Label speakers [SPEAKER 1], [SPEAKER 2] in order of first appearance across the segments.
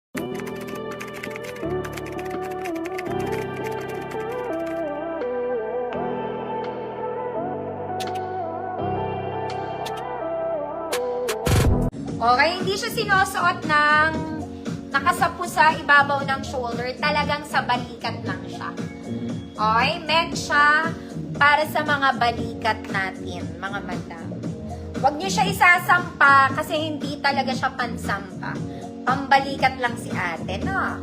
[SPEAKER 1] Okay, hindi siya sinusuot ng nakasapu sa ibabaw ng shoulder. Talagang sa balikat lang siya. Okay, meant siya para sa mga balikat natin, mga madam. Huwag niyo siya isasampa kasi hindi talaga siya pansampa. Pambalikat lang si ate, no?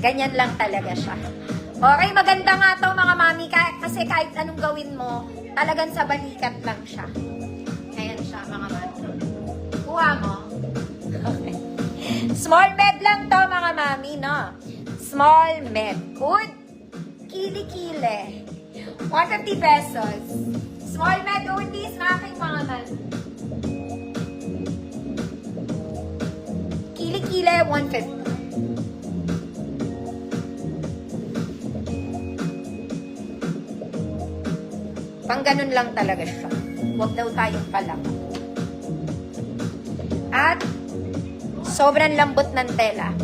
[SPEAKER 1] Ganyan lang talaga siya. Okay, maganda nga to mga mami kasi kahit anong gawin mo, talagang sa balikat lang siya. Ayan siya, mga mami. Kuha mo. Okay. Small med lang to mga mami, no? Small med. Good. Kili-kili. 150 pesos. Small med undies na aking mga mami. Kili-kili, 150. Pang ganun lang talaga siya. Huwag daw tayong palak. At sobrang lambot ng tela.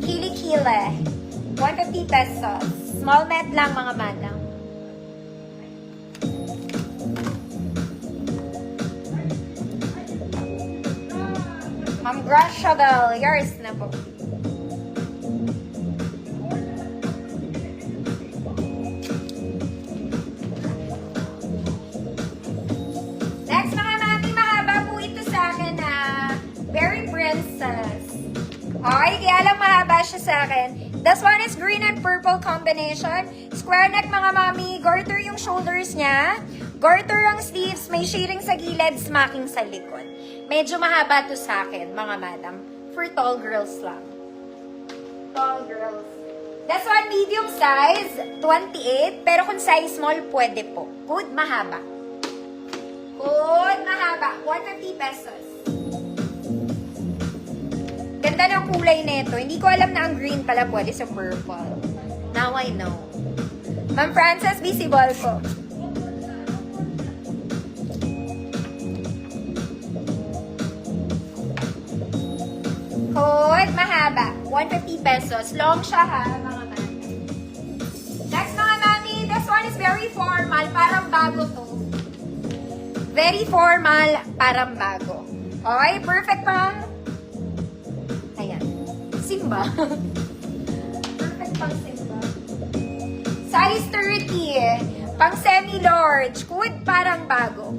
[SPEAKER 1] Kili-kili. 150 pesos. Small med lang mga madam. Ma'am Grashable, yours na po. Next mga mami, mahaba po ito sa akin na Berry Princess. Okay, kaya lang mahaba siya sa akin. This one is green and purple combination. Square neck mga mami, garter yung shoulders niya. Garter ang sleeves, may shading sa gilid, smacking sa likod. Medyo mahaba to sa akin, mga madam. For tall girls lang. Tall girls. This one, medium size, 28. Pero kung size small, pwede po. Good, mahaba. Good, mahaba. 150 pesos. Ganda ng kulay nito. Hindi ko alam na ang green pala pwede sa purple. Now I know. Ma'am Frances, visible ko. Good, mahaba. 150 pesos. Long siya ha, mga mami. Next mga mami, this one is very formal. Parang bago to. Very formal, parang bago. Okay, perfect pang... Ayan. Simba. Perfect pang Simba. Size 30. Pang semi-large. Good, parang bago.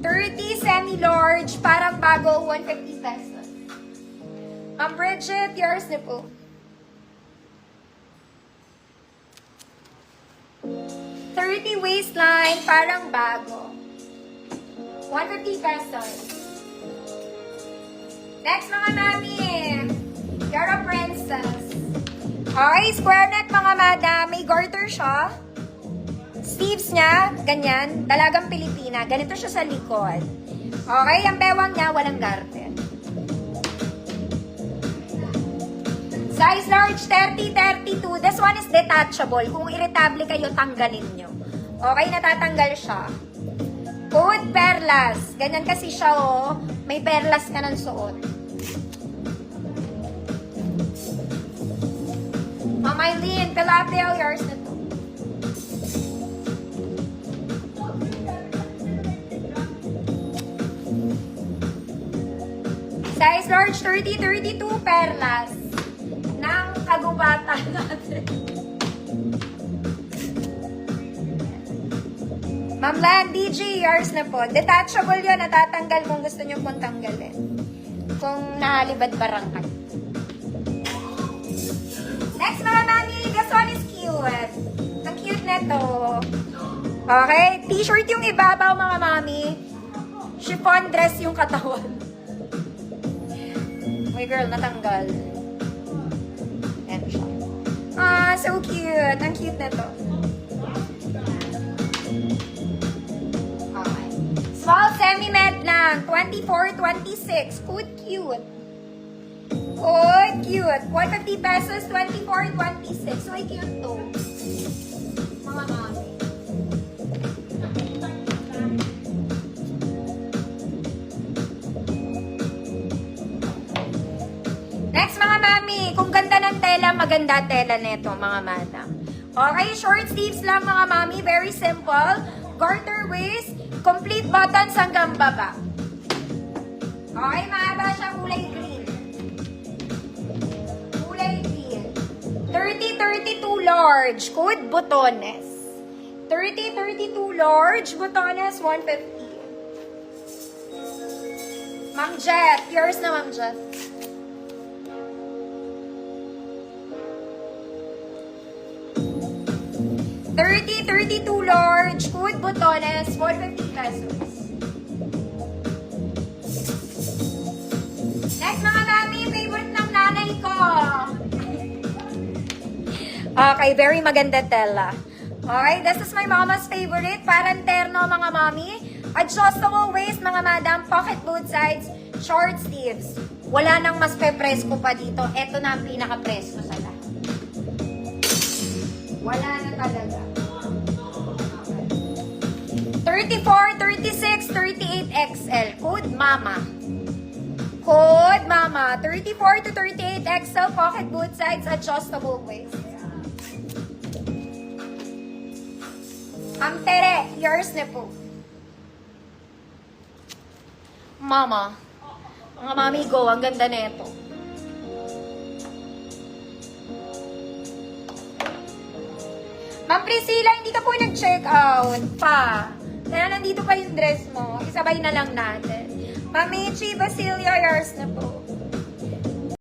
[SPEAKER 1] 30, semi-large, parang bago, 150 pesos. Ma'am Bridget, yours na po. $30 waistline, parang bago. 150 pesos. Next mga mami, you're a princess. Okay, square neck mga madam, may garter siya. Sleeves niya, ganyan, dalagang Pilipina. Ganito siya sa likod. Okay, ang bewang niya, walang garter. Size large, 30, 32. This one is detachable. Kung irritable kayo, tanggalin nyo. Okay, natatanggal siya. Good perlas. Ganyan kasi siya, oh. May perlas ka ng suot. Ma'am Eileen, tilapia, yours na to. Size large, 30, 32, perlas. Ng kagubatan natin. Ma'am Lan, DJ, yours na po. Detachable yun, natatanggal kung gusto nyo pong tanggalin. Kung nahalibad barangay. Next mga mami, this one is cute. Ang cute nito. Okay, t-shirt yung ibabaw mga mami. Chiffon dress yung katawan. Uy girl, natanggal. Ayan siya. Ah, so cute. Ang cute nito. Okay. Small semi-med lang. 24, 26. Cute. Oh, cute. 150 pesos, 24, 26. So, cute to. Mga mami. mami, kung ganda ng tela, maganda tela neto, mga madam. Okay, short sleeves lang, mga mami. Very simple. Garter waist, complete buttons hanggang baba. Okay, mahaba siya, kulay green. Kulay green. 30-32 large, code botones. 30-32 large, botones, 150. Ma'am Jet, yours na, Ma'am Jet. $30-32 large, code botones, 450 pesos. Next, mga mami, favorite ng nanay ko. Okay, very maganda tela. Okay, this is my mama's favorite. Parang terno, mga mami. Adjustable waist, mga madam. Pocket both sides. Short sleeves. Wala nang mas presko pa dito. Ito na ang pinaka-presko sa lahat. Wala na talaga. 34, 36, 38 XL. Code MAMA. Code MAMA. 34 to 38 XL. Pocket both sides. Adjustable waist. Ma'am Tere, yours na po. Mama. Mga mami go, ang ganda na ito. Ma'am Priscilla, hindi ka po nag-check out pa. Kaya nandito pa yung dress mo. Isabay na lang natin. Ma'am Michi, Basilia, yours na po.